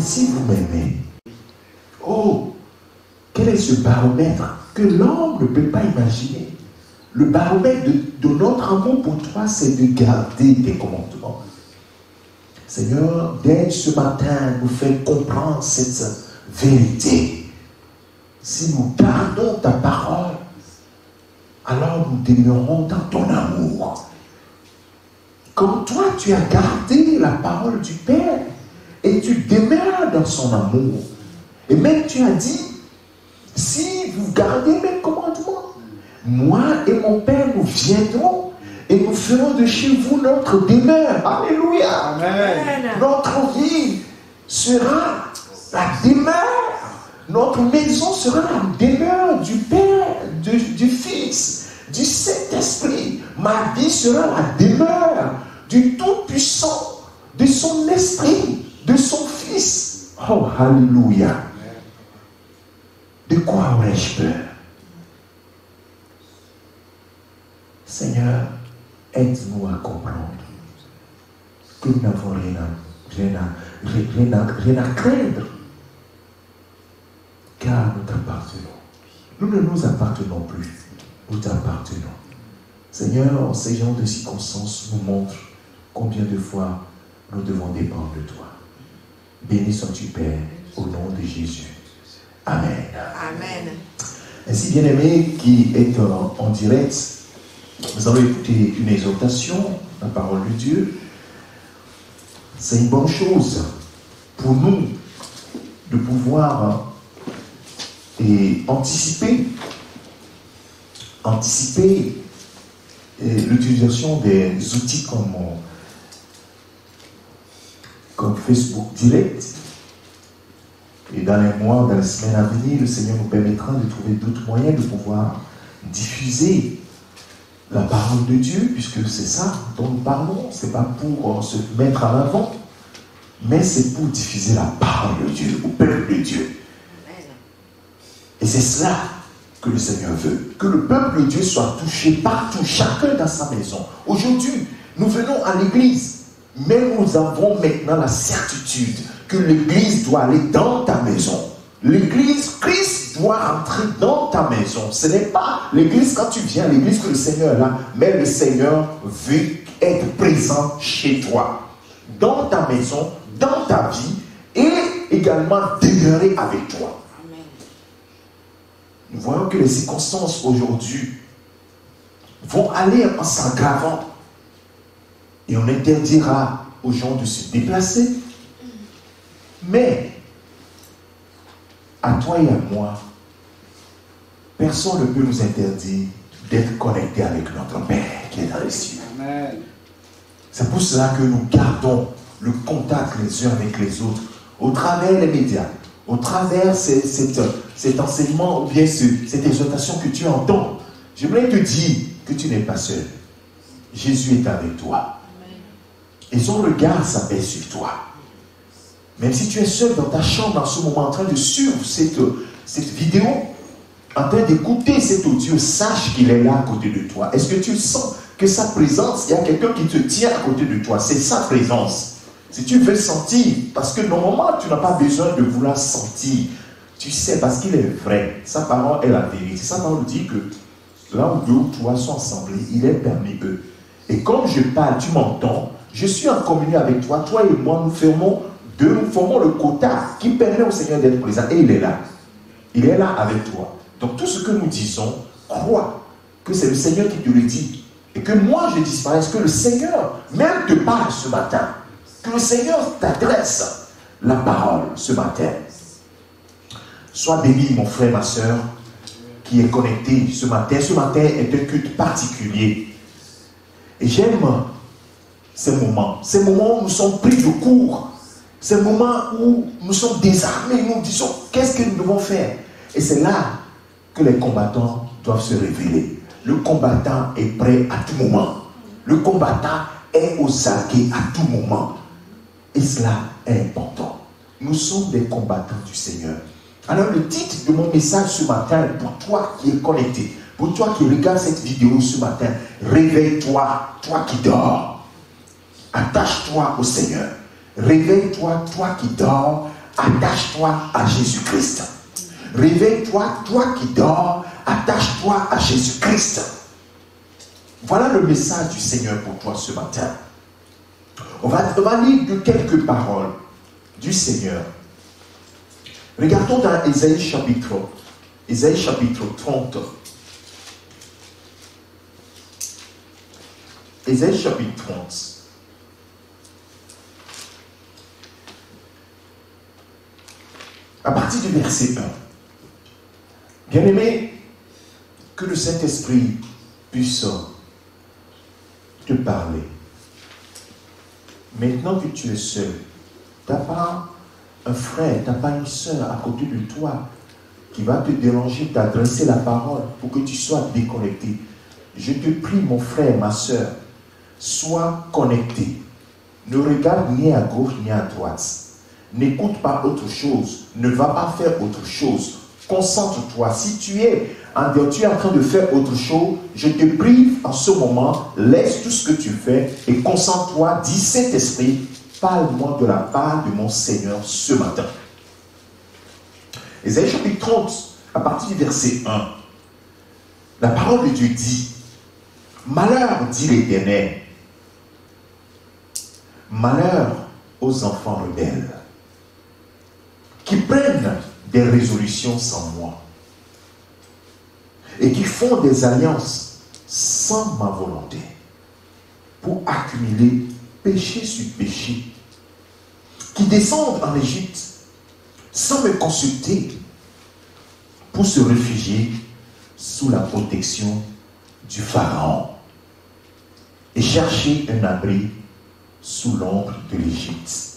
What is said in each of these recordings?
si vous m'aimez, oh, quel est ce baromètre que l'homme ne peut pas imaginer? Le baromètre de notre amour pour toi, c'est de garder tes commandements. Seigneur, dès ce matin, nous fais comprendre cette vérité. Si nous gardons ta parole, alors nous demeurons dans ton amour. Comme toi, tu as gardé la parole du Père et tu demeures dans son amour. Et même tu as dit, si vous gardez mes commandements, moi et mon Père, nous viendrons et nous ferons de chez vous notre demeure. Alléluia. Amen. Notre vie sera la demeure. Notre maison sera la demeure du Père, du Fils, du Saint-Esprit. Ma vie sera la demeure du Tout-Puissant, de son Esprit, de son Fils. Oh, Alléluia. De quoi aurais-je peur? Seigneur, aide-nous à comprendre que nous n'avons rien à craindre, car nous t'appartenons. Nous ne nous appartenons plus, nous t'appartenons. Seigneur, ces genres de circonstances nous montrent combien de fois nous devons dépendre de toi. Béni sois-tu, Père, au nom de Jésus. Amen. Amen. Ainsi, bien-aimé qui est en direct, nous allons écouter une exhortation, la parole de Dieu. C'est une bonne chose pour nous de pouvoir anticiper l'utilisation des outils comme Facebook Direct. Et dans les mois, dans les semaines à venir, le Seigneur nous permettra de trouver d'autres moyens de pouvoir diffuser la parole de Dieu, puisque c'est ça dont nous parlons. Ce n'est pas pour se mettre en avant, mais c'est pour diffuser la parole de Dieu au peuple de Dieu. Et c'est cela que le Seigneur veut. Que le peuple de Dieu soit touché partout, chacun dans sa maison. Aujourd'hui, nous venons à l'église, mais nous avons maintenant la certitude que l'église doit aller dans ta maison. L'église, Christ doit entrer dans ta maison. Ce n'est pas l'église quand tu viens, l'église que le Seigneur est là, mais le Seigneur veut être présent chez toi, dans ta maison, dans ta vie, et également demeurer avec toi. Nous voyons que les circonstances aujourd'hui vont aller en s'aggravant. Et on interdira aux gens de se déplacer. Mais, à toi et à moi, personne ne peut nous interdire d'être connectés avec notre Père qui est dans les cieux. Amen. C'est pour cela que nous gardons le contact les uns avec les autres, au travers des médias, au travers cet enseignement ou bien cette exhortation que tu entends. J'aimerais te dire que tu n'es pas seul. Jésus est avec toi. Et son regard s'abaisse sur toi. Même si tu es seul dans ta chambre en ce moment en train de suivre cette vidéo, en train d'écouter cet audio, sache qu'il est là à côté de toi. Est-ce que tu sens que sa présence, il y a quelqu'un qui te tient à côté de toi? C'est sa présence. Si tu veux sentir, parce que normalement tu n'as pas besoin de vouloir sentir, tu sais, parce qu'il est vrai, sa parole est la vérité. Sa parole dit que là où deux ou trois sont assemblés, il est parmi eux. Et comme je parle, tu m'entends, je suis en communion avec toi, toi et moi, nous formons le quota qui permet au Seigneur d'être présent. Et il est là. Il est là avec toi. Donc tout ce que nous disons, crois que c'est le Seigneur qui te le dit. Et que moi je disparaisse, que le Seigneur même te parle ce matin. Que le Seigneur t'adresse la parole ce matin. Sois béni, mon frère, ma soeur, qui est connecté ce matin. Ce matin est un culte particulier. Et j'aime ces moments où nous sommes pris de court. Ces moments où nous sommes désarmés, nous disons, qu'est-ce que nous devons faire? Et c'est là que les combattants doivent se révéler. Le combattant est prêt à tout moment. Le combattant est aux aguets à tout moment. Et cela est important. Nous sommes des combattants du Seigneur. Alors le titre de mon message ce matin, pour toi qui es connecté, pour toi qui regarde cette vidéo ce matin, réveille-toi, toi qui dors. Attache-toi au Seigneur. Réveille-toi, toi qui dors. attache-toi à Jésus-Christ. Réveille-toi, toi qui dors, attache-toi à Jésus-Christ. Voilà le message du Seigneur pour toi ce matin. On va lire quelques paroles du Seigneur. Regardons dans Ésaïe chapitre 30. Ésaïe chapitre 30. À partir du verset 1. Bien-aimé, que le Saint-Esprit puisse te parler. Maintenant que tu es seul, tu n'as pas un frère, tu n'as pas une soeur à côté de toi qui va te déranger, t'adresser la parole pour que tu sois déconnecté. Je te prie, mon frère, ma soeur, sois connecté. Ne regarde ni à gauche ni à droite. N'écoute pas autre chose. Ne va pas faire autre chose. Concentre-toi. Si tu es en train de faire autre chose, je te prie en ce moment, laisse tout ce que tu fais et concentre-toi. Dis, Saint-Esprit, parle-moi de la part de mon Seigneur ce matin. Ésaïe chapitre 30, à partir du verset 1, la parole de Dieu dit, malheur, dit l'Éternel, malheur aux enfants rebelles, qui prennent des résolutions sans moi, et qui font des alliances sans ma volonté, pour accumuler péché sur péché, qui descendent en Égypte sans me consulter, pour se réfugier sous la protection du Pharaon et chercher un abri sous l'ombre de l'Égypte.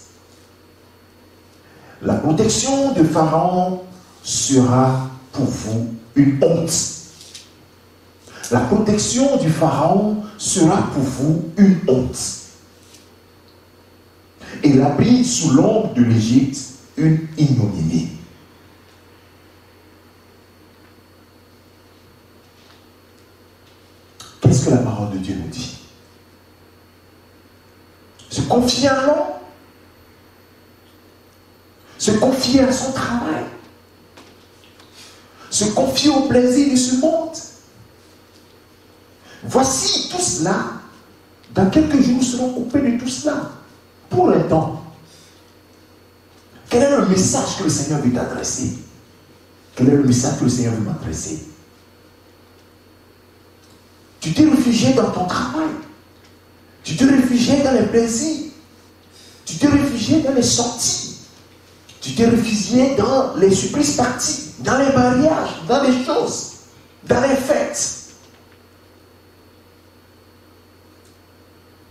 La protection de Pharaon sera pour vous une honte. La protection du Pharaon sera pour vous une honte. Et l'abri sous l'ombre de l'Égypte, une ignominie. Qu'est-ce que la parole de Dieu nous dit? Se confier à l'homme, se confier à son travail, se confier au plaisir de ce monde. Voici tout cela. Dans quelques jours, nous serons coupés de tout cela. Pour un temps. Quel est le message que le Seigneur veut t'adresser? Quel est le message que le Seigneur veut m'adresser? Tu t'es réfugié dans ton travail. Tu t'es réfugié dans les plaisirs. Tu t'es réfugié dans les sorties. Tu t'es réfugié dans les surprises parties, dans les mariages, dans les choses, dans les fêtes.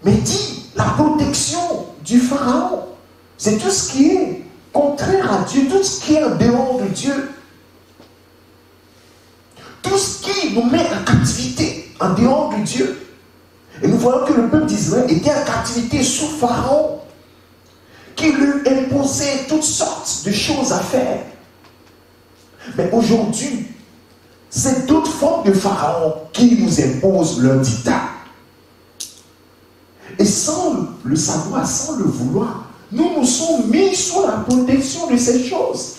Mais dis, la protection du Pharaon, c'est tout ce qui est contraire à Dieu, tout ce qui est en dehors de Dieu. Tout ce qui nous met en captivité, en dehors de Dieu. Et nous voyons que le peuple d'Israël était en captivité sous Pharaon, qui lui imposait toutes sortes de choses à faire. Mais aujourd'hui, c'est d'autres formes de Pharaon qui nous imposent leur dictat. Et sans le savoir, sans le vouloir, nous nous sommes mis sous la protection de ces choses.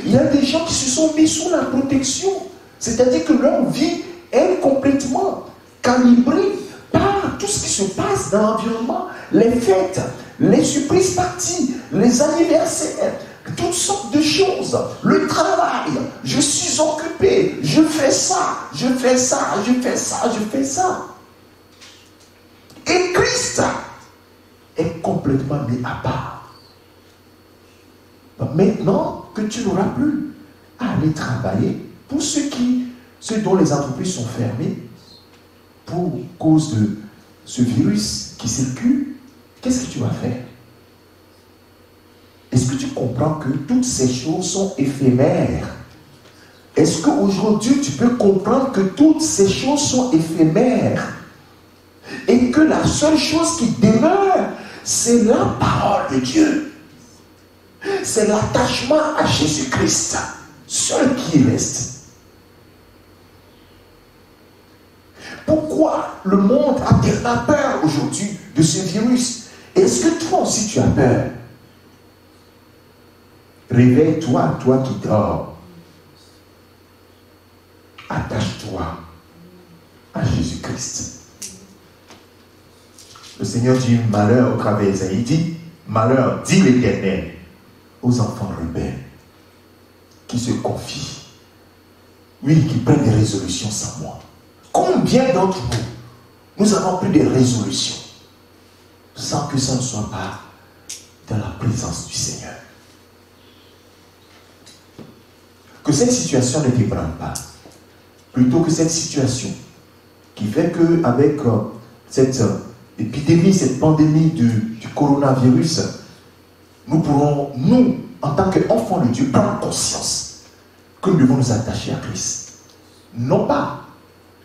Il y a des gens qui se sont mis sous la protection. C'est-à-dire que leur vie est complètement calibrée par tout ce qui se passe dans l'environnement, les fêtes, les surprises parties, les anniversaires, toutes sortes de choses, le travail, je suis occupé, je fais ça, je fais ça, je fais ça, je fais ça. Et Christ est complètement mis à part. Maintenant que tu n'auras plus à aller travailler, pour ceux dont les entreprises sont fermées, pour cause de ce virus qui circule, qu'est-ce que tu vas faire? Est-ce que tu comprends que toutes ces choses sont éphémères? Est-ce qu'aujourd'hui tu peux comprendre que toutes ces choses sont éphémères? Et que la seule chose qui demeure, c'est la parole de Dieu. C'est l'attachement à Jésus-Christ, seul qui reste. Pourquoi le monde a tellement peur aujourd'hui de ce virus? Est-ce que toi aussi tu as peur? Réveille-toi, toi qui dors. Attache-toi à Jésus-Christ. Le Seigneur dit malheur au travers d'Ésaïe. Il dit malheur, dit l'Éternel, aux enfants rebelles qui se confient. Oui, qui prennent des résolutions sans moi. Combien d'entre nous avons pris des résolutions sans que ça ne soit pas dans la présence du Seigneur? Que cette situation ne t'ébranle pas. Plutôt que cette situation qui fait qu'avec cette épidémie, cette pandémie du coronavirus, nous pourrons, nous, en tant qu'enfants de Dieu, prendre conscience que nous devons nous attacher à Christ. Non pas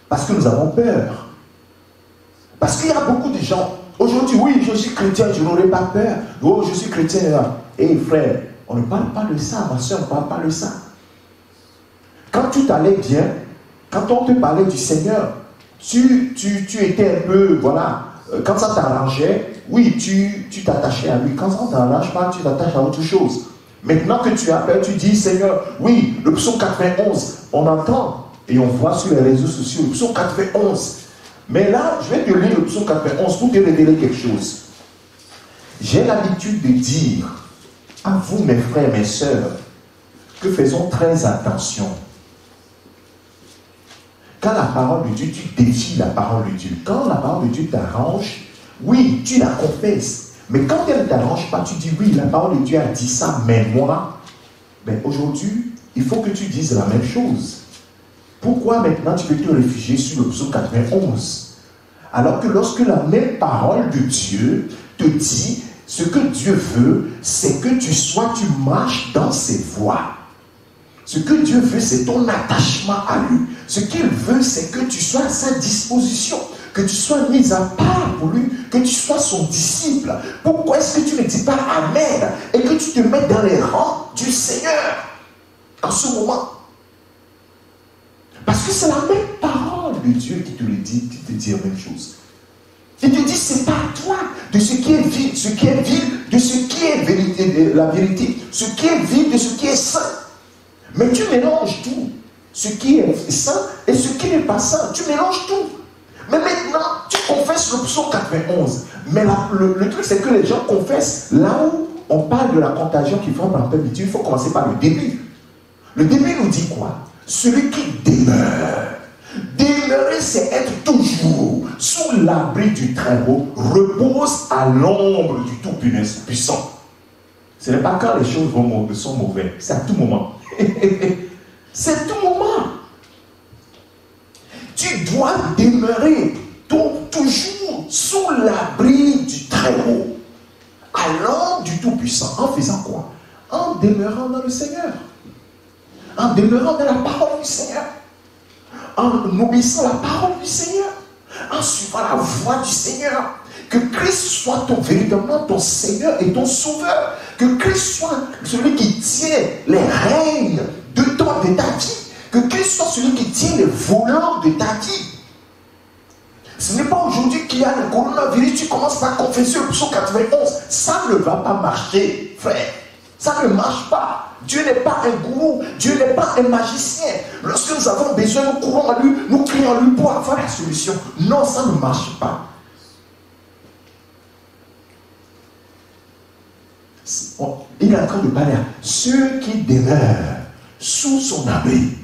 parce que nous avons peur. Parce qu'il y a beaucoup de gens, aujourd'hui, oui, je suis chrétien, je n'aurai pas peur. Oh, je suis chrétien. Hé frère, on ne parle pas de ça, ma soeur, on ne parle pas de ça. Quand tout allait bien, quand on te parlait du Seigneur, tu étais un peu, voilà, quand ça t'arrangeait, oui, tu t'attachais à lui. Quand ça ne t'arrange pas, tu t'attaches à autre chose. Maintenant que tu appelles, tu dis, Seigneur, oui, le psaume 91, on entend et on voit sur les réseaux sociaux le psaume 91. Mais là, je vais te lire le psaume 91 pour te révéler quelque chose. J'ai l'habitude de dire à vous, mes frères, mes sœurs, que faisons très attention. Quand la parole de Dieu, tu défies la parole de Dieu. Quand la parole de Dieu t'arrange, oui, tu la confesses. Mais quand elle ne t'arrange pas, tu dis oui, la parole de Dieu a dit ça, mais moi, ben aujourd'hui, il faut que tu dises la même chose. Pourquoi maintenant tu peux te réfugier sur le psaume 91? Alors que lorsque la même parole de Dieu te dit, ce que Dieu veut, c'est que tu marches dans ses voies. Ce que Dieu veut, c'est ton attachement à lui. Ce qu'il veut, c'est que tu sois à sa disposition, que tu sois mis à part pour lui, que tu sois son disciple. Pourquoi est-ce que tu ne dis pas Amen et que tu te mets dans les rangs du Seigneur en ce moment? Parce que c'est la même parole de Dieu qui te le dit, qui te dit la même chose. Il te dit, c'est pas toi de ce qui est vil, ce qui est vil, de ce qui est vérité, la vérité, ce qui est vil, de ce qui est saint. Mais tu mélanges tout. Ce qui est saint et ce qui n'est pas saint. Tu mélanges tout. Mais maintenant, tu confesses le psaume 91. Mais le truc, c'est que les gens confessent là où on parle de la contagion qui frappe en plein milieu. Il faut commencer par le début. Le début nous dit quoi? Celui qui demeure. Demeurer, c'est être toujours sous l'abri du Très-Haut, repose à l'ombre du Tout-Puissant. Ce n'est pas quand les choses sont mauvaises, c'est à tout moment. C'est tout moment. Tu dois demeurer toujours sous l'abri du Très-Haut, à l'ombre du Tout-Puissant. En faisant quoi? En demeurant dans le Seigneur. En demeurant dans la parole du Seigneur. En obéissant la parole du Seigneur. En suivant la voie du Seigneur. Que Christ soit véritablement ton Seigneur et ton Sauveur. Que Christ soit celui qui tient les règnes de ta vie. Que Christ soit celui qui tient les volants de ta vie. Ce n'est pas aujourd'hui qu'il y a le coronavirus, tu commences par confesser le psaume 91. Ça ne va pas marcher, frère. Ça ne marche pas. Dieu n'est pas un gourou. Dieu n'est pas un magicien. Lorsque nous avons besoin, nous courons à lui, nous crions à lui pour avoir la solution. Non, ça ne marche pas. Il est en train de parler à ceux qui demeurent sous son abri.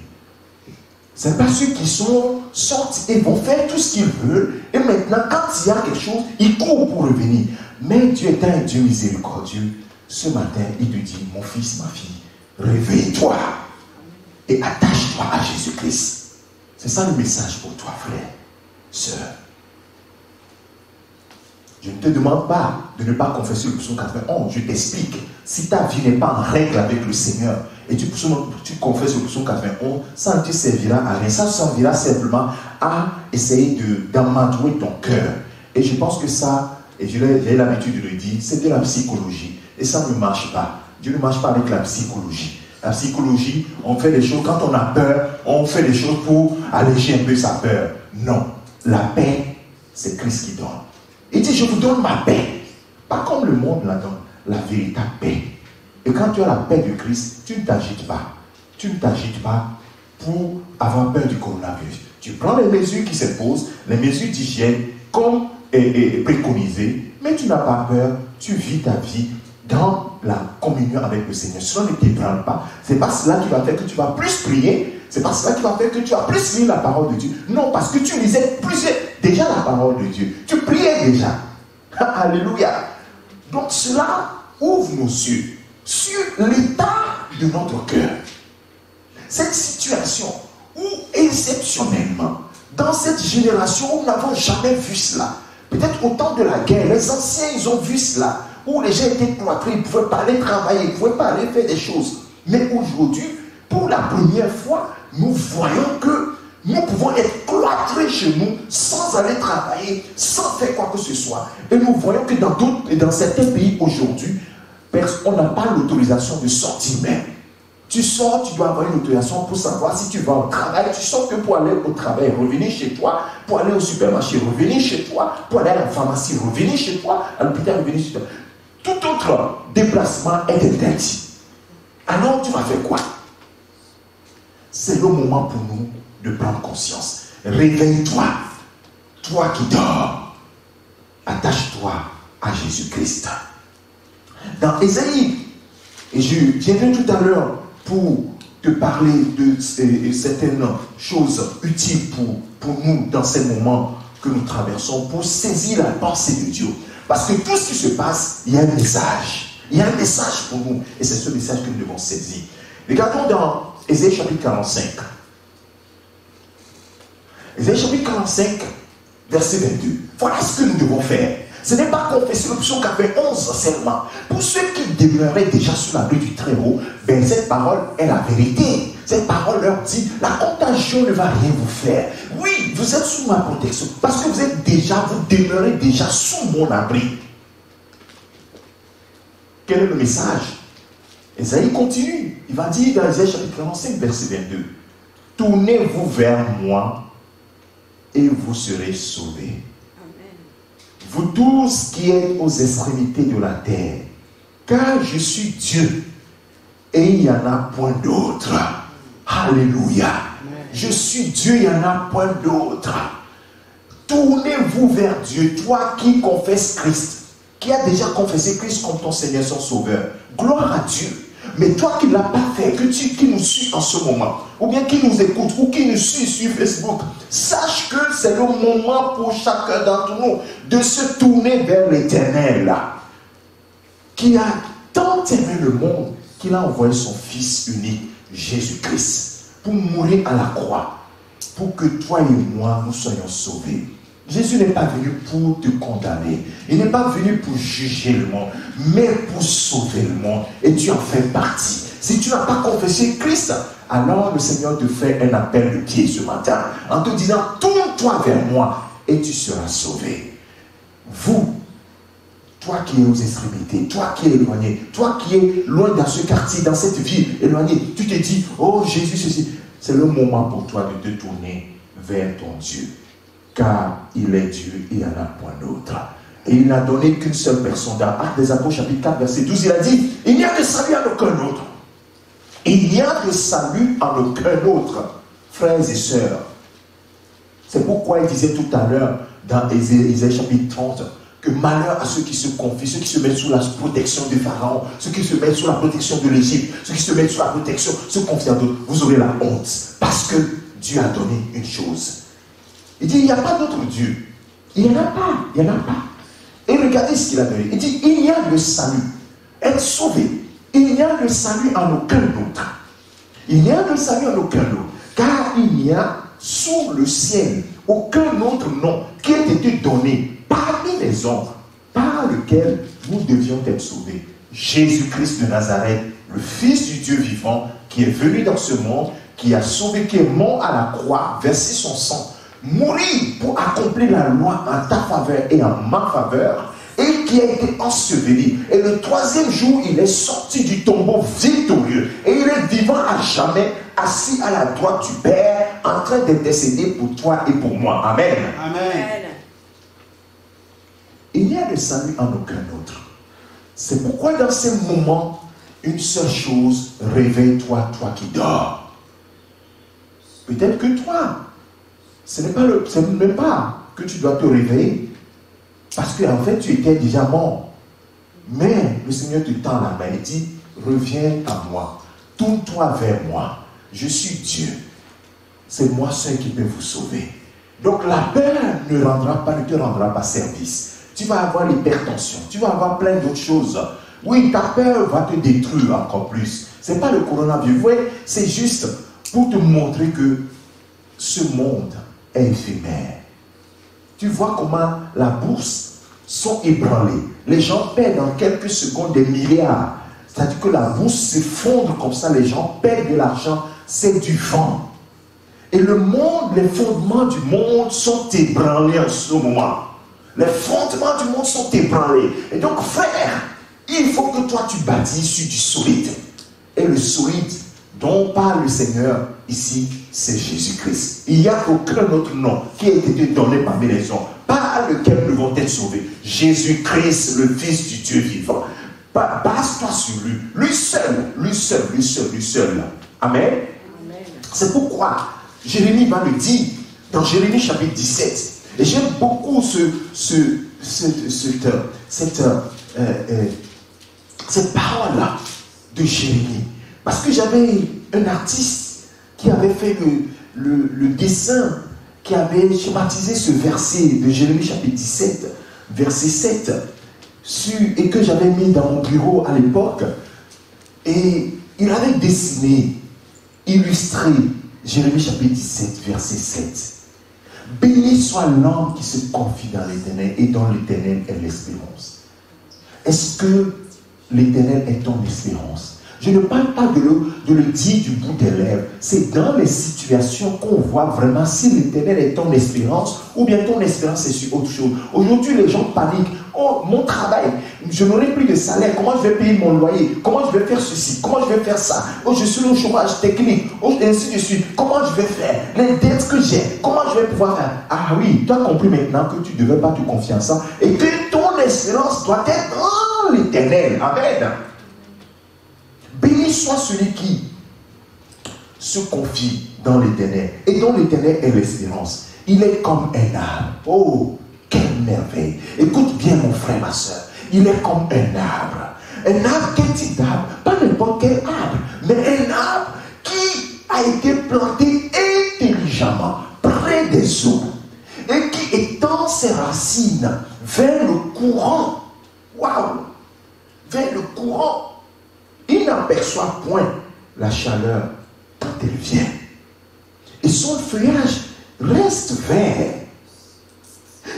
Ce n'est pas ceux qui sont sortis et vont faire tout ce qu'ils veulent. Et maintenant, quand il y a quelque chose, ils courent pour revenir. Mais Dieu est un Dieu miséricordieux. Ce matin, il te dit, mon fils, ma fille, réveille-toi et attache-toi à Jésus-Christ. C'est ça le message pour toi, frère, sœur. Je ne te demande pas de ne pas confesser le psaume 91. Je t'explique. Si ta vie n'est pas en règle avec le Seigneur et tu confesses le psaume 91, ça ne te servira à rien. Ça servira simplement à essayer d'amadouer ton cœur. Et je pense que ça, et j'ai l'habitude de le dire, c'est de la psychologie. Et ça ne marche pas. Dieu ne marche pas avec la psychologie. La psychologie, on fait des choses, quand on a peur, on fait des choses pour alléger un peu sa peur. Non. La paix, c'est Christ qui donne. Il dit, je vous donne ma paix. Pas comme le monde la donne, la véritable paix. Et quand tu as la paix de Christ, tu ne t'agites pas. Tu ne t'agites pas pour avoir peur du coronavirus. Tu prends les mesures qui s'imposent, les mesures d'hygiène comme préconisées, mais tu n'as pas peur, tu vis ta vie dans la communion avec le Seigneur. Cela ne t'ébranle pas. Ce n'est pas cela qui va faire que tu vas plus prier, ce n'est pas cela qui va faire que tu vas plus lire la parole de Dieu. Non, parce que tu lisais déjà la parole de Dieu. Tu priais déjà. Alléluia. Donc cela ouvre nos yeux sur l'état de notre cœur. Cette situation où exceptionnellement, dans cette génération où nous n'avons jamais vu cela, peut-être au temps de la guerre, les anciens ils ont vu cela, où les gens étaient cloîtrés, ils ne pouvaient pas aller travailler, ils ne pouvaient pas aller faire des choses. Mais aujourd'hui, pour la première fois, nous voyons que nous pouvons être cloîtrés chez nous sans aller travailler, sans faire quoi que ce soit. Et nous voyons que dans certains pays aujourd'hui, on n'a pas l'autorisation de sortir même. Tu sors, tu dois avoir une autorisation pour savoir si tu vas au travail. Tu sors que pour aller au travail, revenir chez toi, pour aller au supermarché, revenir chez toi, pour aller à la pharmacie, revenir chez toi, à l'hôpital, revenir chez toi. Tout autre déplacement est interdit. Alors tu vas faire quoi? C'est le moment pour nous de prendre conscience. Réveille-toi, toi qui dors. Attache-toi à Jésus-Christ. Dans Ésaïe, et je viendrai tout à l'heure pour te parler de certaines choses utiles pour nous dans ces moments que nous traversons, pour saisir la pensée de Dieu. Parce que tout ce qui se passe, il y a un message. Il y a un message pour nous. Et c'est ce message que nous devons saisir. Regardons dans Ésaïe chapitre 45. Ésaïe chapitre 45, verset 22. Voilà ce que nous devons faire. Ce n'est pas confesser l'option qu'avait 11 seulement. Pour ceux qui demeuraient déjà sous l'abri du Très-Haut, ben cette parole est la vérité. Cette parole leur dit, la contagion ne va rien vous faire. Oui, vous êtes sous ma protection. Parce que vous demeurez déjà sous mon abri. Quel est le message? Ésaïe continue. Il va dire dans Ésaïe chapitre 45, verset 22. Tournez-vous vers moi et vous serez sauvés. Vous tous qui êtes aux extrémités de la terre, car je suis Dieu et il n'y en a point d'autre. Alléluia. Je suis Dieu, il n'y en a point d'autre. Tournez-vous vers Dieu, toi qui confesses Christ, qui as déjà confessé Christ comme ton Seigneur, son Sauveur. Gloire à Dieu. Mais toi qui ne l'as pas fait, qui nous suis en ce moment, ou bien qui nous écoute, ou qui nous suit sur Facebook, sache que c'est le moment pour chacun d'entre nous de se tourner vers l'Éternel, qui a tant aimé le monde qu'il a envoyé son Fils unique, Jésus-Christ, pour mourir à la croix, pour que toi et moi, nous soyons sauvés. Jésus n'est pas venu pour te condamner. Il n'est pas venu pour juger le monde, mais pour sauver le monde. Et tu en fais partie. Si tu n'as pas confessé Christ, alors le Seigneur te fait un appel de pied ce matin en te disant, tourne-toi vers moi et tu seras sauvé. Vous, toi qui es aux extrémités, toi qui es éloigné, toi qui es loin dans ce quartier, dans cette ville éloignée, tu te dis, oh Jésus, ceci. C'est le moment pour toi de te tourner vers ton Dieu. Car il est Dieu et il n'y en a point d'autre. Et il n'a donné qu'une seule personne. Dans Actes des Apôtres, chapitre 4, verset 12, il a dit, il n'y a de salut en aucun autre. Il n'y a de salut en aucun autre, frères et sœurs. C'est pourquoi il disait tout à l'heure, dans Ésaïe chapitre 30, que malheur à ceux qui se confient, ceux qui se mettent sous la protection de Pharaon, ceux qui se mettent sous la protection de l'Égypte, ceux qui se mettent sous la protection, se confient à d'autres, vous aurez la honte. Parce que Dieu a donné une chose. Il dit, il n'y a pas d'autre Dieu. Il n'y en a pas. Il n'y en a pas. Et regardez ce qu'il a donné. Il dit, il y a le salut. Être sauvé. Il n'y a le salut en aucun autre. Il n'y a le salut en aucun autre. Car il n'y a sous le ciel aucun autre nom qui ait été donné parmi les hommes par lequel nous devions être sauvés. Jésus-Christ de Nazareth, le Fils du Dieu vivant, qui est venu dans ce monde, qui a sauvé, qui est mort à la croix, versé son sang, mourir pour accomplir la loi en ta faveur et en ma faveur, et qui a été enseveli. Et le troisième jour, il est sorti du tombeau victorieux. Et il est vivant à jamais, assis à la droite du Père, en train d'intercéder pour toi et pour moi. Amen. Amen. Il n'y a de salut en aucun autre. C'est pourquoi dans ces moments, une seule chose, réveille-toi, toi qui dors. Peut-être que toi, ce n'est même pas que tu dois te réveiller, parce qu'en fait, tu étais déjà mort. Mais le Seigneur te tend la main et dit, reviens à moi, tourne-toi vers moi, je suis Dieu. C'est moi seul qui peux vous sauver. Donc la peur ne te rendra pas service. Tu vas avoir l'hypertension, tu vas avoir plein d'autres choses. Oui, ta peur va te détruire encore plus. Ce n'est pas le coronavirus, vous voyez, c'est juste pour te montrer que ce monde est éphémère. Tu vois comment la bourse sont ébranlées. Les gens perdent en quelques secondes des milliards. C'est-à-dire que la bourse s'effondre comme ça, les gens perdent de l'argent, c'est du vent. Et le monde, les fondements du monde sont ébranlés en ce moment. Les fondements du monde sont ébranlés. Et donc, frère, il faut que toi tu bâtisses sur du solide. Et le solide dont parle le Seigneur ici, c'est Jésus-Christ. Il n'y a aucun autre nom qui a été donné parmi les hommes, par lequel nous devons être sauvés. Jésus-Christ, le Fils du Dieu vivant. Base-toi sur lui. Lui seul. Amen. C'est pourquoi Jérémie va le dire dans Jérémie chapitre 17. Et j'aime beaucoup cette parole-là de Jérémie. Parce que j'avais un artiste qui avait fait le dessin, qui avait schématisé ce verset de Jérémie chapitre 17, verset 7, et que j'avais mis dans mon bureau à l'époque. Et il avait dessiné, illustré Jérémie chapitre 17, verset 7. Béni soit l'homme qui se confie dans l'Éternel et dont l'Éternel est l'espérance. Est-ce que l'Éternel est ton espérance? Je ne parle pas de le dire du bout des lèvres. C'est dans les situations qu'on voit vraiment si l'Éternel est ton espérance ou bien ton espérance est sur autre chose. Aujourd'hui, les gens paniquent. Oh, mon travail, je n'aurai plus de salaire. Comment je vais payer mon loyer? Comment je vais faire ceci? Comment je vais faire ça? Oh, je suis au chômage technique. Oh, ainsi de suite. Comment je vais faire? Les dettes que j'ai, comment je vais pouvoir faire? Ah oui, tu as compris maintenant que tu ne devais pas te confier en ça et que ton espérance doit être dans l'Éternel. Amen. Béni soit celui qui se confie dans l'Éternel et dont l'Éternel est l'espérance. Il est comme un arbre. Oh, quelle merveille. Écoute bien mon frère, ma soeur. Il est comme un arbre. Un arbre, quel type d'arbre? Pas n'importe quel arbre, mais un arbre qui a été planté intelligemment près des eaux et qui étend ses racines vers le courant. Waouh! Vers le courant. Il n'aperçoit point la chaleur quand elle vient. Et son feuillage reste vert.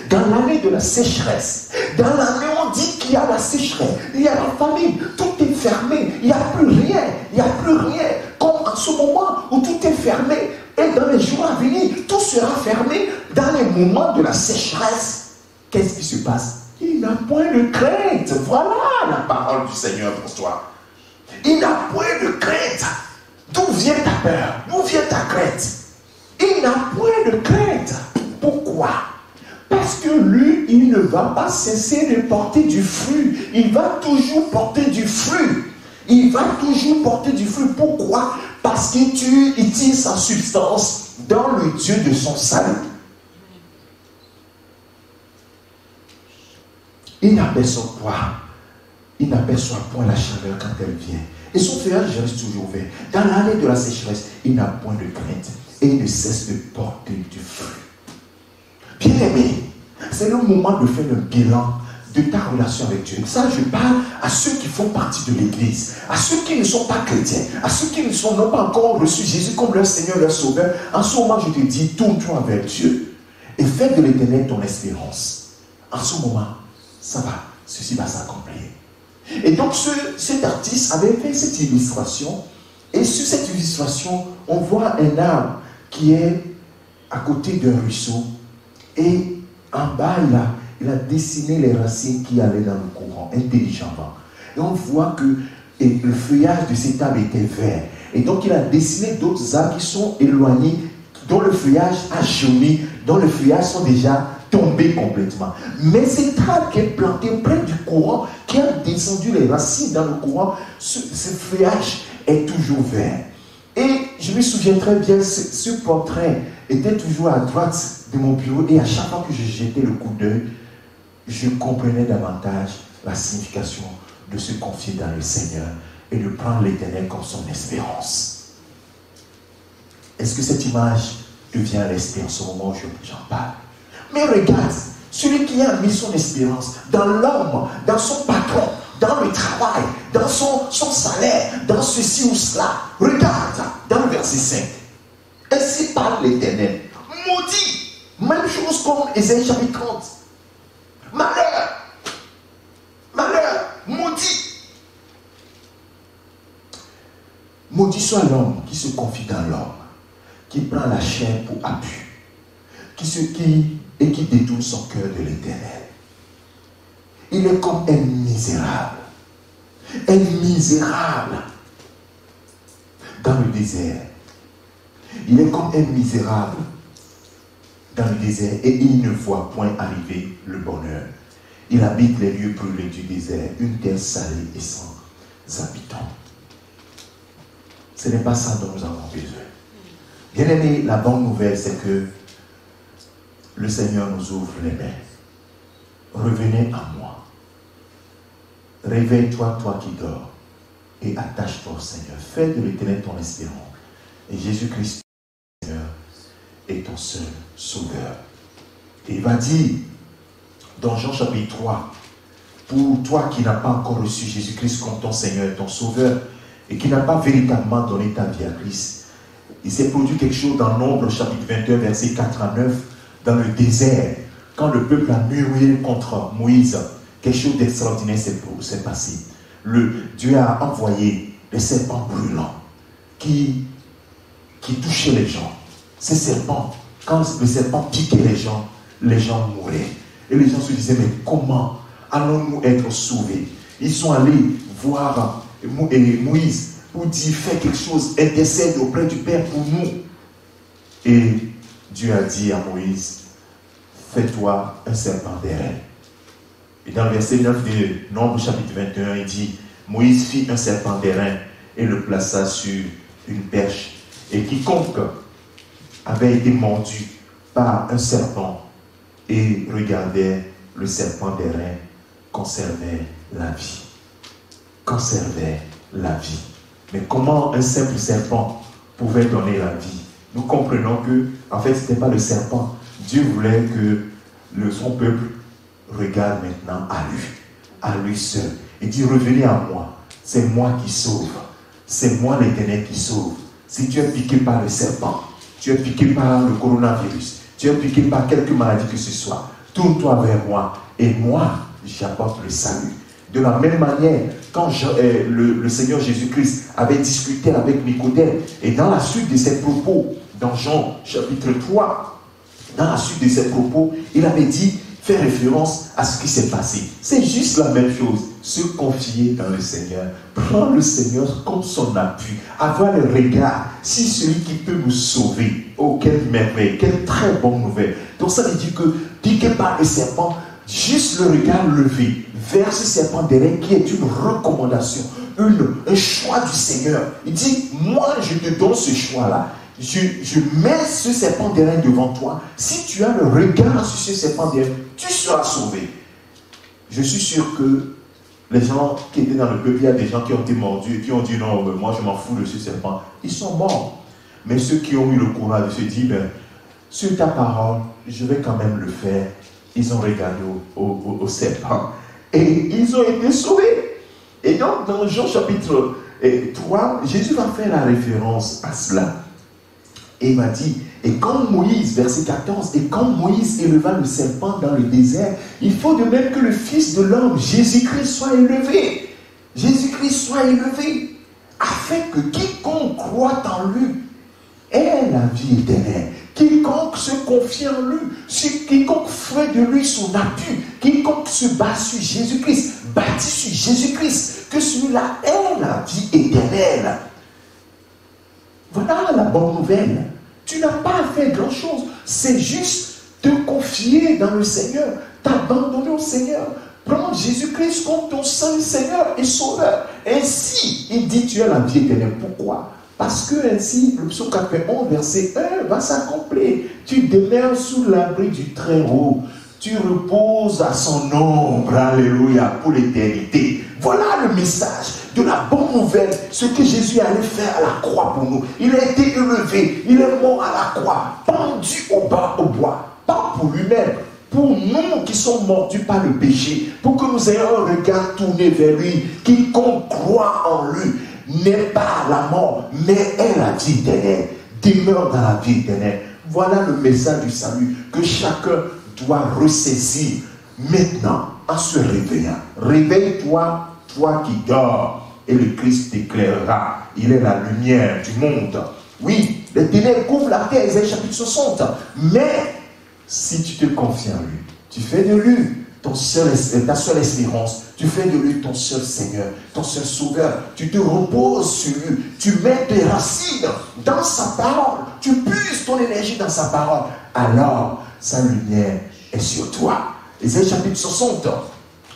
Dans l'année de la sécheresse, dans l'année où on dit qu'il y a la sécheresse, il y a la famine, tout est fermé, il n'y a plus rien, comme en ce moment où tout est fermé, et dans les jours à venir, tout sera fermé. Dans les moments de la sécheresse, qu'est-ce qui se passe? Il n'a point de crainte. Voilà la parole du Seigneur pour toi. Il n'a point de crainte. D'où vient ta peur? D'où vient ta crainte? Il n'a point de crainte. Pourquoi? Parce que lui, il ne va pas cesser de porter du fruit. Il va toujours porter du fruit. Il va toujours porter du fruit. Pourquoi? Parce que tu utilises sa substance dans le Dieu de son salut. Il n'aperçoit point la chaleur quand elle vient. Et son feuillage reste toujours vert. Dans l'année de la sécheresse, il n'a point de crainte. Et il ne cesse de porter du fruit. Bien-aimé, c'est le moment de faire le bilan de ta relation avec Dieu. Ça, je parle à ceux qui font partie de l'Église, à ceux qui ne sont pas chrétiens, à ceux qui n'ont pas encore reçu Jésus comme leur Seigneur, leur Sauveur. En ce moment, je te dis, tourne-toi vers Dieu et fais de l'Éternel ton espérance. En ce moment, ça va, ceci va s'accomplir. Et donc, cet artiste avait fait cette illustration, et sur cette illustration, on voit un arbre qui est à côté d'un ruisseau, et en bas, il a dessiné les racines qui allaient dans le courant, intelligemment. Et on voit que le feuillage de cet arbre était vert. Et donc, il a dessiné d'autres arbres qui sont éloignés, dont le feuillage a jauni, dont le feuillage sont déjà tombé complètement. Mais cet arbre qui est planté près du courant, qui a descendu les racines dans le courant, ce feuillage est toujours vert. Et je me souviens très bien, ce portrait était toujours à droite de mon bureau, et à chaque fois que je jetais le coup d'œil, je comprenais davantage la signification de se confier dans le Seigneur et de prendre l'Éternel comme son espérance. Est-ce que cette image devient l'esprit en ce moment où j'en parle? Mais regarde, celui qui a mis son espérance dans l'homme, dans son patron, dans le travail, dans son salaire, dans ceci ou cela. Regarde, dans le verset 5. Ainsi parle l'Éternel. Maudit. Même chose comme Ésaïe chapitre 30. Malheur. Malheur. Maudit. Maudit soit l'homme qui se confie dans l'homme, qui prend la chair pour appui, qui détourne son cœur de l'Éternel. Il est comme un misérable. Un misérable dans le désert. Il est comme un misérable dans le désert et il ne voit point arriver le bonheur. Il habite les lieux brûlés du désert, une terre salée et sans habitants. Ce n'est pas ça dont nous avons besoin. Bien aimé, la bonne nouvelle, c'est que le Seigneur nous ouvre les mains. Revenez à moi. Réveille-toi, toi qui dors, et attache-toi au Seigneur. Fais de l'Éternel ton espérance. Et Jésus-Christ, Seigneur, est ton seul sauveur. Et il va dire, dans Jean chapitre 3, pour toi qui n'as pas encore reçu Jésus-Christ comme ton Seigneur et ton sauveur, et qui n'a pas véritablement donné ta vie à Christ, il s'est produit quelque chose dans Nombre chapitre 21, versets 4 à 9, dans le désert, quand le peuple a murmuré contre Moïse. Quelque chose d'extraordinaire s'est passé. Dieu a envoyé des serpents brûlants qui touchaient les gens. Ces serpents, quand le serpent piquait les gens mouraient. Et les gens se disaient, mais comment allons-nous être sauvés? Ils sont allés voir Moïse pour dire, fais quelque chose, intercède auprès du Père pour nous. Et Dieu a dit à Moïse, fais-toi un serpent d'airain. Et dans le verset 9 de Nombre chapitre 21, il dit, Moïse fit un serpent d'airain et le plaça sur une perche. Et quiconque avait été mordu par un serpent et regardait le serpent d'airain conservait la vie. Conservait la vie. Mais comment un simple serpent pouvait donner la vie? Nous comprenons que, en fait, ce n'était pas le serpent. Dieu voulait que son peuple regarde maintenant à lui seul. Il dit, revenez à moi. C'est moi qui sauve. C'est moi l'Éternel qui sauve. Si tu es piqué par le serpent, tu es piqué par le coronavirus, tu es piqué par quelque maladie que ce soit, tourne-toi vers moi et moi, j'apporte le salut. De la même manière, quand le Seigneur Jésus-Christ avait discuté avec Nicodème, et dans la suite de ses propos, dans Jean chapitre 3, dans la suite de ses propos, il avait dit, fait référence à ce qui s'est passé. C'est juste la même chose. Se confier dans le Seigneur. Prendre le Seigneur comme son appui. Avoir le regard. Si celui qui peut nous sauver. Oh, quelle merveille. Quelle très bonne nouvelle. Donc ça veut dire que, piqué par le serpent, juste le regard levé vers ce serpent d'airain qui est une recommandation. Un choix du Seigneur. Il dit, moi je te donne ce choix-là. Je mets ce serpent d'airain devant toi. Si tu as le regard sur ce serpent d'airain, tu seras sauvé. Je suis sûr que les gens qui étaient dans le peuple, il y a des gens qui ont été mordus et qui ont dit non, moi je m'en fous de ce serpent. Ils sont morts. Mais ceux qui ont eu le courage de se dire, sur ta parole, je vais quand même le faire. Ils ont regardé au serpent et ils ont été sauvés. Et donc dans Jean chapitre 3, Jésus va faire la référence à cela. Et il m'a dit, et quand Moïse, verset 14, et quand Moïse éleva le serpent dans le désert, il faut de même que le Fils de l'homme, Jésus-Christ, soit élevé. Jésus-Christ soit élevé, afin que quiconque croit en lui ait la vie éternelle. Quiconque se confie en lui, quiconque fait de lui son appui, quiconque se bat sur Jésus-Christ, bâti sur Jésus-Christ, que celui-là ait la vie éternelle. Voilà la bonne nouvelle. Tu n'as pas à faire grand-chose. C'est juste te confier dans le Seigneur, t'abandonner au Seigneur, prendre Jésus-Christ comme ton seul Seigneur et Sauveur. Ainsi, il dit, tu as la vie éternelle. Pourquoi? Parce que ainsi, le psaume 91, verset 1 va s'accomplir. Tu demeures sous l'abri du Très-Haut. Tu reposes à son ombre, alléluia, pour l'éternité. Voilà le message de la bonne nouvelle, ce que Jésus allait faire à la croix pour nous. Il a été élevé, il est mort à la croix, pendu au bois, pas pour lui-même, pour nous qui sommes mordus par le péché, pour que nous ayons un regard tourné vers lui. Quiconque croit en lui n'est pas la mort, mais est la vie éternelle, demeure dans la vie éternelle. Voilà le message du salut que chacun doit ressaisir maintenant en se réveillant. Réveille-toi, toi qui dors, et le Christ t'éclairera. Il est la lumière du monde. Oui, les ténèbres couvrent la terre, Isaïe chapitre 60. Mais si tu te confies en lui, tu fais de lui ta seule espérance, tu fais de lui ton seul Seigneur, ton seul Sauveur, tu te reposes sur lui, tu mets tes racines dans sa parole, tu puises ton énergie dans sa parole, alors sa lumière est sur toi. Isaïe chapitre 60,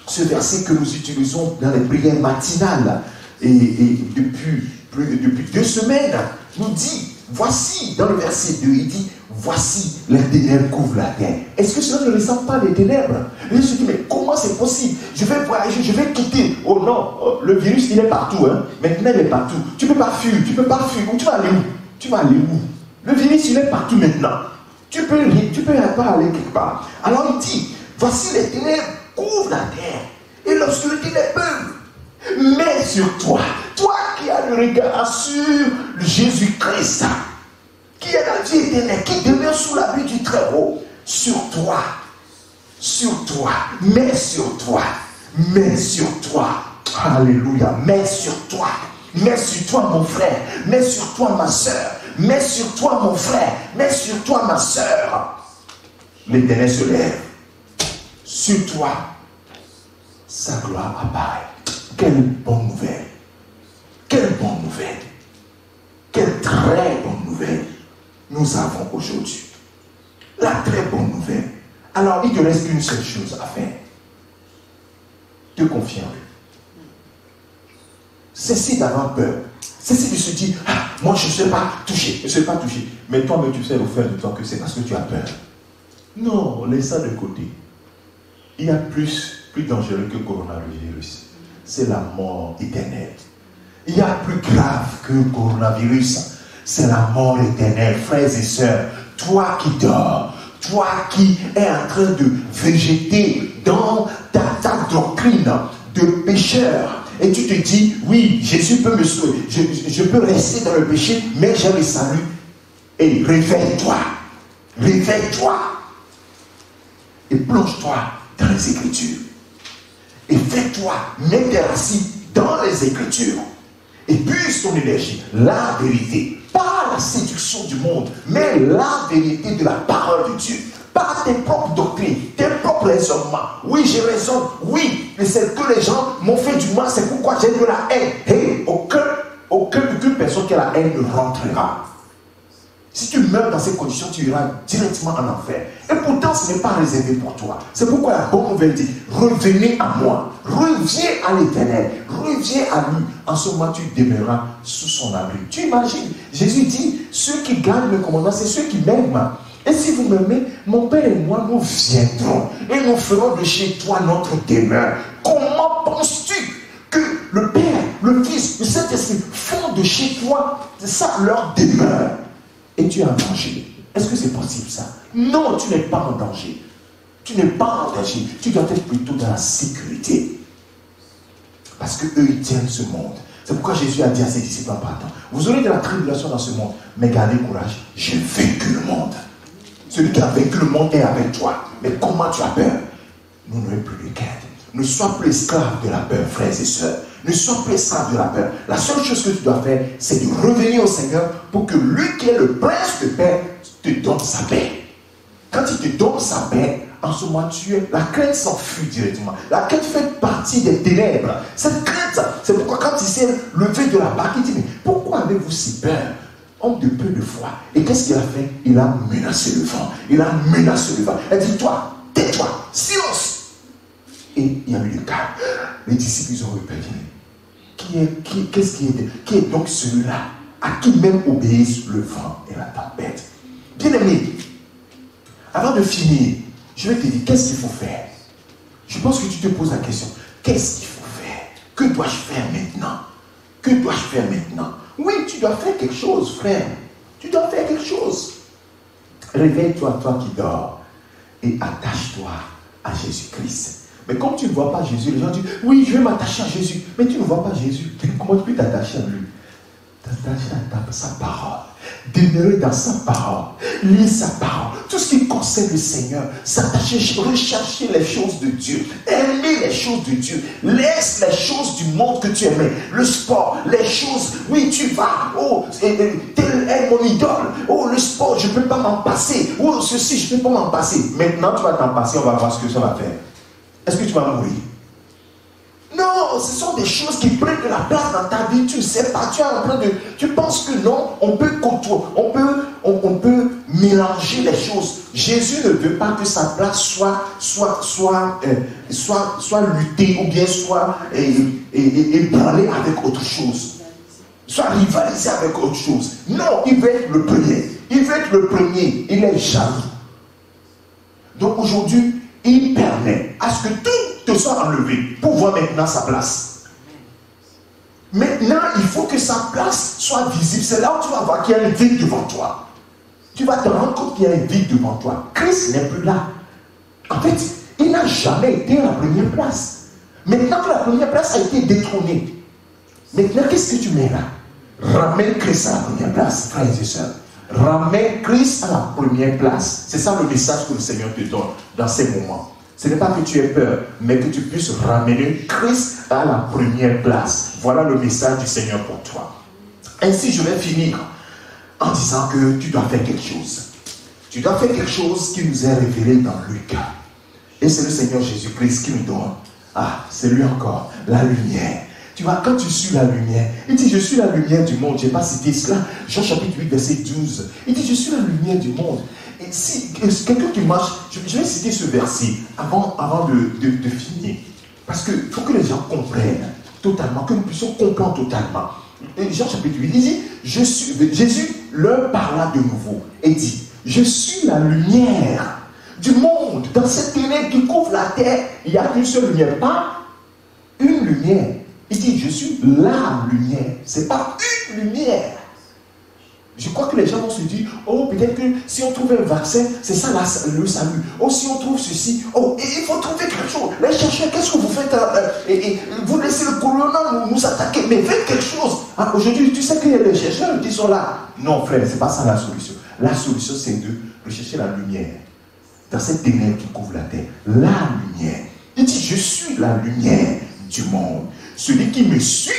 ce verset que nous utilisons dans les prières matinales et depuis 2 semaines, nous dit, voici, dans le verset 2, il dit, voici, les ténèbres couvrent la terre. Est-ce que cela ne ressemble pas les ténèbres? Et je me dis, mais comment c'est possible? Je vais voyager, je vais quitter. Oh non, le virus, il est partout. Hein? Maintenant, il est partout. Tu ne peux pas fuir, tu ne peux pas fuir. Tu vas aller où? Tu vas aller où? Le virus, il est partout maintenant. Tu peux pas aller quelque part. Alors il dit, voici les ténèbres couvrent la terre. Et l'obscurité les peuple. Mais sur toi, toi qui as le regard sur Jésus-Christ, qui est la vie éternelle, qui demeure sous l'abri du Très-Haut, sur toi, mets sur toi, alléluia, mets sur toi mon frère, mets sur toi ma soeur, mets sur toi mon frère, mets sur toi ma soeur. L'Éternel se lève, sur toi, sa gloire apparaît. Quelle bonne nouvelle, quelle bonne nouvelle, quelle très bonne nouvelle nous avons aujourd'hui. La très bonne nouvelle. Alors, il ne te reste qu'une seule chose à faire. Te confier en lui. Cessez d'avoir peur. Cessez de se dire, ah, moi je ne sais pas toucher, je ne sais pas toucher. Mais toi-même, tu sais au fond de toi que c'est parce que tu as peur. Non, laisse ça de côté. Il y a plus dangereux que le coronavirus. C'est la mort éternelle. Il y a plus grave que le coronavirus. C'est la mort éternelle, frères et sœurs. Toi qui dors, toi qui es en train de végéter dans ta doctrine de pécheur, et tu te dis, oui, Jésus peut me sauver, je peux rester dans le péché, mais j'ai le salut. Et réveille-toi, et plonge-toi dans les Écritures. Et fais-toi, mets tes racines dans les Écritures. Et puise ton énergie, la vérité, pas la séduction du monde, mais la vérité de la parole de Dieu. Pas tes propres doctrines, tes propres raisonnements. Oui, j'ai raison, oui, mais c'est que les gens m'ont fait du mal, c'est pourquoi j'ai de la haine. Hey, aucune personne qui a la haine ne rentrera. Si tu meurs dans ces conditions, tu iras directement en enfer. Et pourtant, ce n'est pas réservé pour toi. C'est pourquoi la bonne nouvelle dit, revenez à moi, reviens à l'Éternel, reviens à lui. En ce moment, tu demeureras sous son abri. Tu imagines, Jésus dit, ceux qui gardent le commandement, c'est ceux qui m'aiment. Et si vous m'aimez, mon Père et moi, nous viendrons et nous ferons de chez toi notre demeure. Comment penses-tu que le Père, le Fils, le Saint-Esprit font de chez toi ça leur demeure? Et tu es en danger. Est-ce que c'est possible ça? Non, tu n'es pas en danger. Tu n'es pas en danger. Tu dois être plutôt dans la sécurité. Parce qu'eux, ils tiennent ce monde. C'est pourquoi Jésus a dit à ses disciples en partant, vous aurez de la tribulation dans ce monde, mais gardez courage, j'ai vaincu le monde. Celui qui a vaincu le monde est avec toi. Mais comment tu as peur? Nous n'avons plus de crainte. Ne sois plus esclave de la peur, frères et sœurs. Ne sois plus esclave de la peur. La seule chose que tu dois faire, c'est de revenir au Seigneur pour que lui qui est le prince de paix te donne sa paix. Quand il te donne sa paix, en ce moment, la crainte s'enfuit directement. La crainte fait partie des ténèbres. Cette crainte, c'est pourquoi quand il s'est levé de la barque, il dit, mais pourquoi avez-vous si peur? homme de peu de foi. Et qu'est-ce qu'il a fait? Il a menacé le vent. Il a menacé le vent. Il dit, toi, tais-toi, silence. Et il y a eu le calme. Les disciples, ils ont repéré. Qui est donc celui-là à qui même obéissent le vent et la tempête? Bien-aimé, avant de finir, je vais te dire, qu'est-ce qu'il faut faire? Je pense que tu te poses la question, qu'est-ce qu'il faut faire? Que dois-je faire maintenant? Que dois-je faire maintenant? Oui, tu dois faire quelque chose, frère. Tu dois faire quelque chose. Réveille-toi, toi qui dors, et attache-toi à Jésus-Christ. Mais comme tu ne vois pas Jésus, les gens disent, oui, je vais m'attacher à Jésus. Mais tu ne vois pas Jésus. Comment tu peux t'attacher à lui? T'attacher à sa parole. Demeurer dans sa parole. Lire sa parole. Tout ce qui concerne le Seigneur. S'attacher, rechercher les choses de Dieu. Aimer les choses de Dieu. Laisse les choses du monde que tu aimais. Le sport, les choses. Oui, tu vas. Oh, tel est mon idole. Oh, le sport, je ne peux pas m'en passer. Oh, ceci, je ne peux pas m'en passer. Maintenant, tu vas t'en passer. On va voir ce que ça va faire. Est-ce que tu vas mourir? Non, ce sont des choses qui prennent de la place dans ta vie. Tu ne sais pas, tu es en train de... Tu penses que non, on peut côtoyer, on peut mélanger les choses. Jésus ne veut pas que sa place soit luttée ou bien soit ébranlée avec autre chose. Soit rivalisée avec autre chose. Non, il veut être le premier. Il veut être le premier. Il est jaloux. Donc aujourd'hui, il permet à ce que tout te soit enlevé pour voir maintenant sa place. Maintenant, il faut que sa place soit visible. C'est là où tu vas voir qu'il y a un vide devant toi. Tu vas te rendre compte qu'il y a un vide devant toi. Christ n'est plus là. En fait, il n'a jamais été à la première place. Maintenant que la première place a été détrônée, maintenant, qu'est-ce que tu mets là? Ramène Christ à la première place, frères et sœurs. Ramène Christ à la première place. C'est ça le message que le Seigneur te donne dans ces moments. Ce n'est pas que tu aies peur, mais que tu puisses ramener Christ à la première place. Voilà le message du Seigneur pour toi. Ainsi, je vais finir en disant que tu dois faire quelque chose. Tu dois faire quelque chose qui nous est révélé dans Luc. Et c'est le Seigneur Jésus-Christ qui nous donne. Ah, c'est lui encore, la lumière. Tu vois, quand tu suis la lumière, il dit, je suis la lumière du monde. Je n'ai pas cité cela. Jean chapitre 8, verset 12. Il dit, je suis la lumière du monde. Et si quelqu'un qui marche, je vais citer ce verset avant de finir. Parce qu'il faut que les gens comprennent totalement, que nous puissions comprendre totalement. Et Jean chapitre 8, il dit, Jésus leur parla de nouveau et dit, je suis la lumière du monde. Dans cette ténèbre qui couvre la terre, il y a une seule lumière, pas une lumière. Il dit, je suis la lumière. Ce n'est pas une lumière. Je crois que les gens vont se dire, oh, peut-être que si on trouve un vaccin, c'est ça le salut. Oh, si on trouve ceci, oh, et il faut trouver quelque chose. Les chercheurs, qu'est-ce que vous faites? Vous laissez le corona nous attaquer, mais faites quelque chose. Ah, aujourd'hui, tu sais que les chercheurs qui sont là. Non, frère, ce n'est pas ça la solution. La solution, c'est de rechercher la lumière. Dans cette ténèbre qui couvre la terre. La lumière. Il dit, je suis la lumière du monde. Celui qui me suit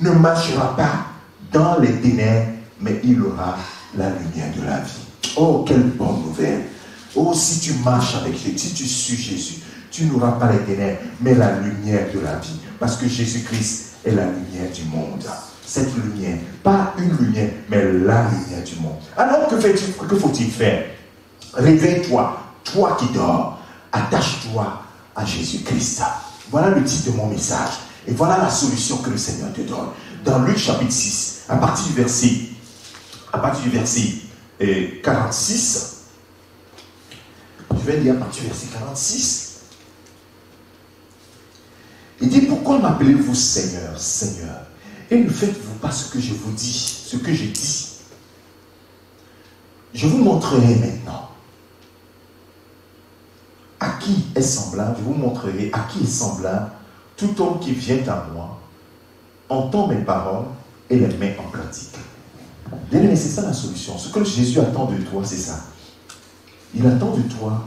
ne marchera pas dans les ténèbres, mais il aura la lumière de la vie. Oh, quelle bonne nouvelle. Oh, si tu marches avec Jésus, si tu suis Jésus, tu n'auras pas les ténèbres, mais la lumière de la vie. Parce que Jésus-Christ est la lumière du monde. Cette lumière, pas une lumière, mais la lumière du monde. Alors, que faut-il faire? Réveille-toi, toi qui dors, attache-toi à Jésus-Christ. Voilà le titre de mon message. Et voilà la solution que le Seigneur te donne. Dans Luc chapitre 6, à partir du verset 46, je vais lire à partir du verset 46. Il dit, pourquoi m'appelez-vous Seigneur, Seigneur, et ne faites-vous pas ce que je vous dis, ce que je dis? Je vous montrerai maintenant à qui est semblable, je vous montrerai à qui est semblable tout homme qui vient à moi, entend mes paroles et les met en pratique. Bien-aimé, c'est ça la solution. Ce que Jésus attend de toi, c'est ça. Il attend de toi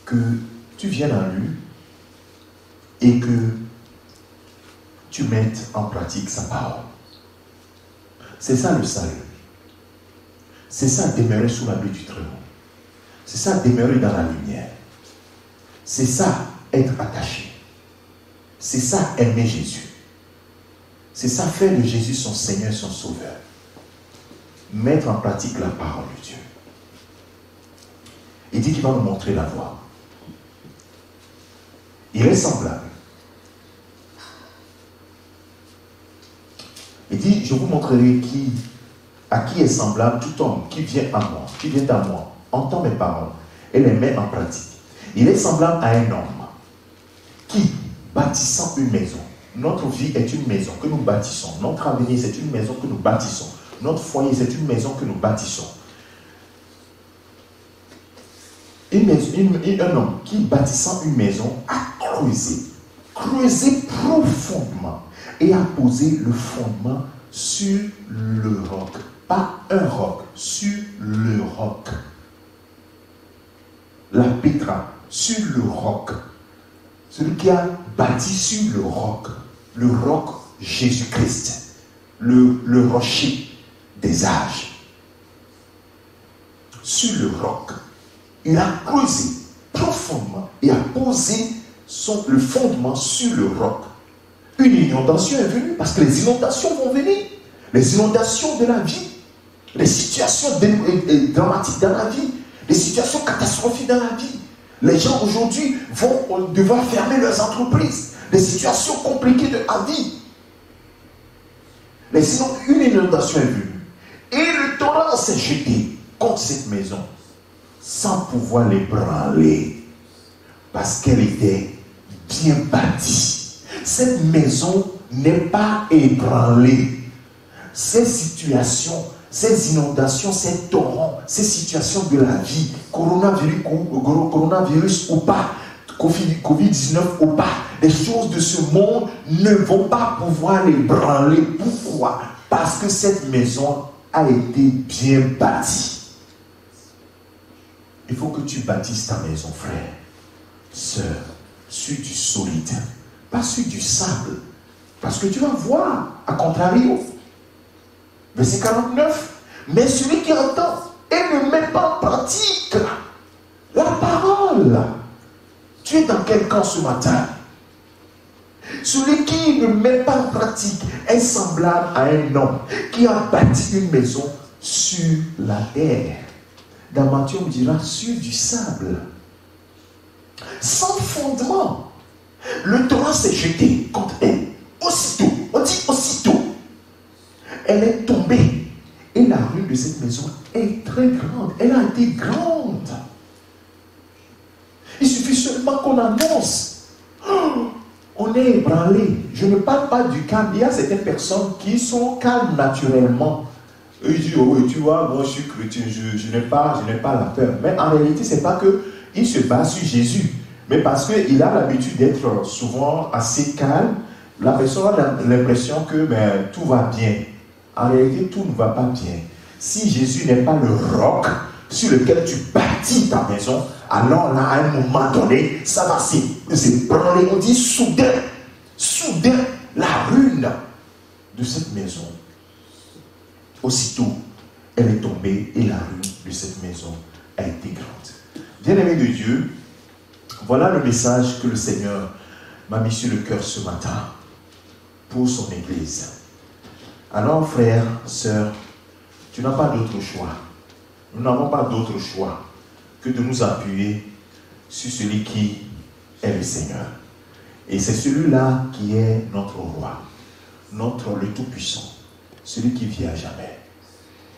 que tu viennes à lui et que tu mettes en pratique sa parole. C'est ça le salut. C'est ça demeurer sous l'abri du Très-Haut. C'est ça demeurer dans la lumière. C'est ça être attaché. C'est ça aimer Jésus. C'est ça, faire de Jésus son Seigneur et son Sauveur. Mettre en pratique la parole de Dieu. Il dit qu'il va nous montrer la voie. Il est semblable. Il dit, je vous montrerai à qui est semblable tout homme qui vient à moi, entend mes paroles et les met en pratique. Il est semblable à un homme qui, bâtissant une maison, notre vie est une maison que nous bâtissons, notre avenir c'est une maison que nous bâtissons, notre foyer c'est une maison que nous bâtissons. Un homme qui, bâtissant une maison, a creusé profondément et a posé le fondement sur le roc. Pas un roc, sur le roc. La pétra, sur le roc. Celui qui a bâti sur le roc Jésus-Christ, le rocher des âges. Sur le roc. Il a creusé profondément et a posé le fondement sur le roc. Une inondation est venue parce que les inondations vont venir. Les inondations de la vie, les situations dramatiques dans la vie, les situations catastrophiques dans la vie. Les gens aujourd'hui vont devoir fermer leurs entreprises. Les situations compliquées de la vie. Une inondation est venue. Et le torrent s'est jeté contre cette maison sans pouvoir l'ébranler parce qu'elle était bien bâtie. Cette maison n'est pas ébranlée. Ces situations, ces inondations, ces torrents, ces situations de la vie, coronavirus ou pas, Covid-19 ou pas, les choses de ce monde ne vont pas pouvoir l'ébranler. Pourquoi? Parce que cette maison a été bien bâtie. Il faut que tu bâtisses ta maison, frère, sœur, sur du solide, pas sur du sable. Parce que tu vas voir, à contrario, verset 49, mais celui qui entend et ne met pas en pratique la parole. Tu es dans quel camp ce matin? Celui qui ne met pas en pratique est semblable à un homme qui a bâti une maison sur la terre. Dans Matthieu, on dira sur du sable. Sans fondement. Le torrent s'est jeté contre elle. Aussitôt, on dit aussitôt. Elle est tombée. Et la ruine de cette maison est très grande. Elle a été grande. Il suffit seulement qu'on annonce. Oh, on est ébranlé. Je ne parle pas du calme. Il y a certaines personnes qui sont calmes naturellement. Eux, ils disent, oh, tu vois, moi je suis chrétien, je n'ai pas la peur. Mais en réalité, ce n'est pas qu'il se base sur Jésus. Mais parce qu'il a l'habitude d'être souvent assez calme, la personne a l'impression que tout va bien. En réalité, tout ne va pas bien. Si Jésus n'est pas le roc sur lequel tu bâtis ta maison, alors là, à un moment donné, ça va s'ébranler. On dit soudain, la ruine de cette maison. Aussitôt, elle est tombée et la ruine de cette maison a été grande. Bien-aimés de Dieu, voilà le message que le Seigneur m'a mis sur le cœur ce matin pour son Église. Alors, frères, sœurs, tu n'as pas d'autre choix. Nous n'avons pas d'autre choix que de nous appuyer sur celui qui est le Seigneur. Et c'est celui-là qui est notre roi, le Tout-Puissant, celui qui vit à jamais.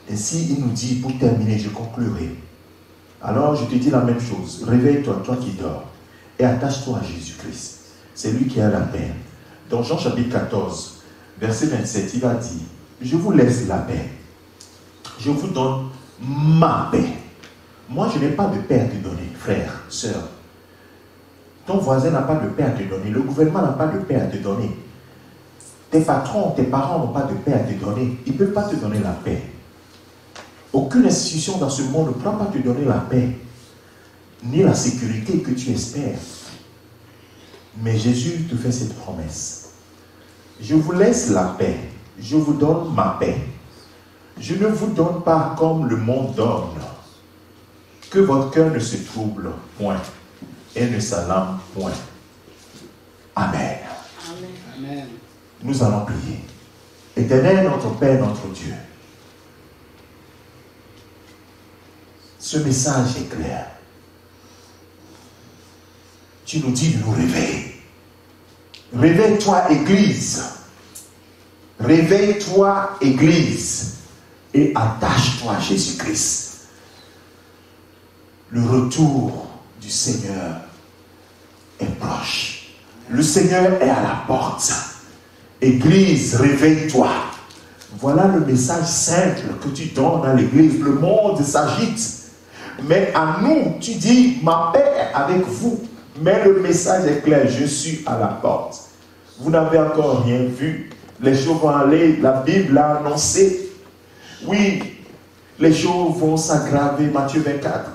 Ainsi, il nous dit, pour terminer, je conclurai. Alors, je te dis la même chose. Réveille-toi, toi qui dors, et attache-toi à Jésus-Christ. C'est lui qui a la paix. Dans Jean chapitre 14, verset 27, il va dire, je vous laisse la paix. Je vous donne ma paix. Moi, je n'ai pas de paix à te donner, frère, sœur. Ton voisin n'a pas de paix à te donner. Le gouvernement n'a pas de paix à te donner. Tes patrons, tes parents n'ont pas de paix à te donner. Ils ne peuvent pas te donner la paix. Aucune institution dans ce monde ne pourra pas te donner la paix, ni la sécurité que tu espères. Mais Jésus te fait cette promesse. Je vous laisse la paix. Je vous donne ma paix. Je ne vous donne pas comme le monde donne. Que votre cœur ne se trouble point et ne s'alarme point. Amen. Amen. Nous allons prier. Éternel, notre Père, notre Dieu, ce message est clair. Tu nous dis de nous réveiller. Réveille-toi, Église. Réveille-toi, Église. Et attache-toi à Jésus-Christ. Le retour du Seigneur est proche. Le Seigneur est à la porte. Église, réveille-toi. Voilà le message simple que tu donnes à l'église. Le monde s'agite. Mais à nous, tu dis, ma paix est avec vous. Mais le message est clair, je suis à la porte. Vous n'avez encore rien vu. Les choses vont aller, la Bible l'a annoncé. Oui, les choses vont s'aggraver, Matthieu 24.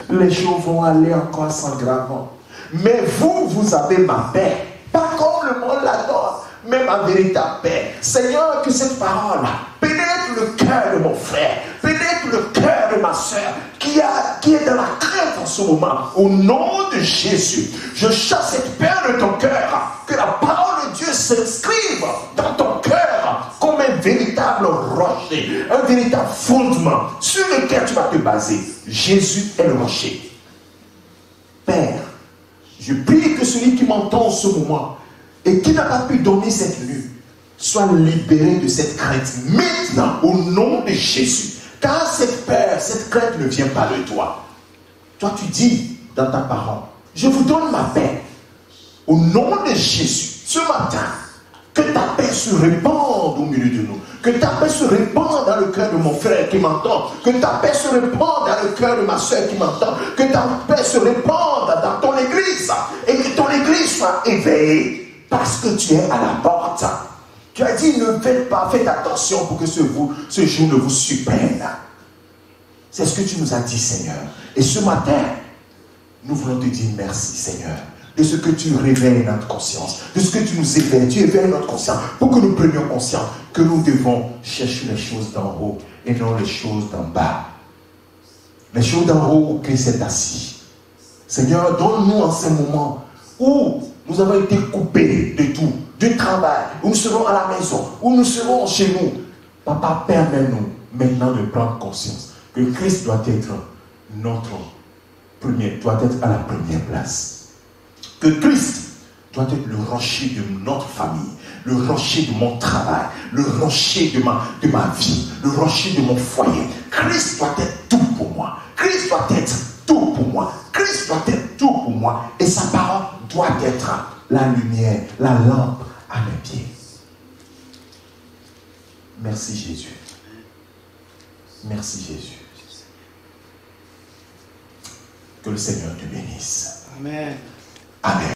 Les choses vont aller encore s'aggravant. Mais vous, vous avez ma paix. Pas comme le monde la donne, mais ma véritable paix. Seigneur, que cette parole pénètre le cœur de mon frère, pénètre le cœur de ma soeur, qui est dans la crainte en ce moment. Au nom de Jésus, je chasse cette peur de ton cœur. Que la parole de Dieu s'inscrive dans ton cœur comme un véritable rocher, un véritable fondement sur lequel tu vas te baser. Jésus est le rocher. Père, je prie que celui qui m'entend en ce moment et qui n'a pas pu dormir cette nuit soit libéré de cette crainte maintenant au nom de Jésus. Car cette peur, cette crainte ne vient pas de toi. Toi, tu dis dans ta parole, je vous donne ma paix. Au nom de Jésus, ce matin, que ta paix se répande au milieu de nous. Que ta paix se répande dans le cœur de mon frère qui m'entend. Que ta paix se répande dans le cœur de ma soeur qui m'entend. Que ta paix se répande dans ton église. Et que ton église soit éveillée. Parce que tu es à la porte. Tu as dit, ne faites pas, faites attention pour que ce jour ne vous surprenne. C'est ce que tu nous as dit, Seigneur. Et ce matin, nous voulons te dire merci, Seigneur, de ce que tu réveilles notre conscience, de ce que tu nous éveilles. Tu éveilles notre conscience pour que nous prenions conscience que nous devons chercher les choses d'en haut et non les choses d'en bas. Les choses d'en haut où Christ est assis. Seigneur, donne-nous en ces moments où nous avons été coupés de tout, du travail, où nous serons à la maison, où nous serons chez nous. Papa, permets-nous maintenant de prendre conscience que Christ doit être doit être à la première place. Que Christ doit être le rocher de notre famille, le rocher de mon travail, le rocher de ma vie, le rocher de mon foyer. Christ doit être tout pour moi. Christ doit être tout pour moi. Christ doit être tout pour moi. Et sa parole doit être la lumière, la lampe à mes pieds. Merci Jésus. Merci Jésus. Que le Seigneur te bénisse. Amen. Amen.